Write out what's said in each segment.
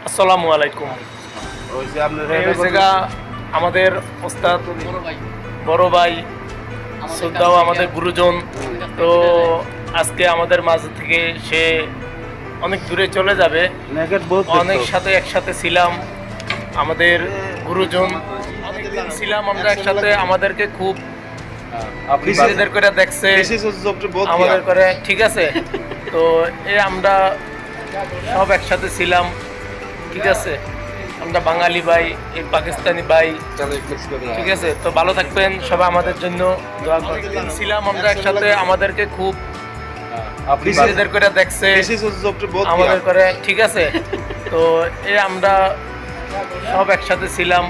আসসালামু আলাইকুম। আমাদের ওস্তাদ বড় ভাই শ্রদ্ধাও আমাদের গুরুজন, তো আজকে আমাদের মাঝ থেকে সে অনেক দূরে চলে যাবে। অনেক সাথে একসাথে ছিলাম, আমাদের গুরুজন অনেকদিন ছিলাম আমরা একসাথে। আমাদেরকে খুব বিশেষদের করে দেখছে আমাদের করে, ঠিক আছে। তো আমরা সব একসাথে ছিলাম, ঠিক আছে। আমরা বাঙালি ভাই, এই পাকিস্তানি ভাই, ঠিক আছে। তো ভালো থাকবেন সবাই, আমাদের জন্য দোয়া করবেন। ছিলাম আমরা একসাথে, আমাদেরকে খুব বিশেষদের করে দেখছে আমাদের করে, ঠিক আছে। তো আমরা সব একসাথে ছিলাম,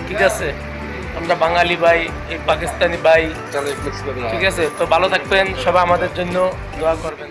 ঠিক আছে। আমরা বাঙালি ভাই, এই পাকিস্তানি ভাই, ঠিক আছে। তো ভালো থাকবেন সবাই, আমাদের জন্য দোয়া করবেন।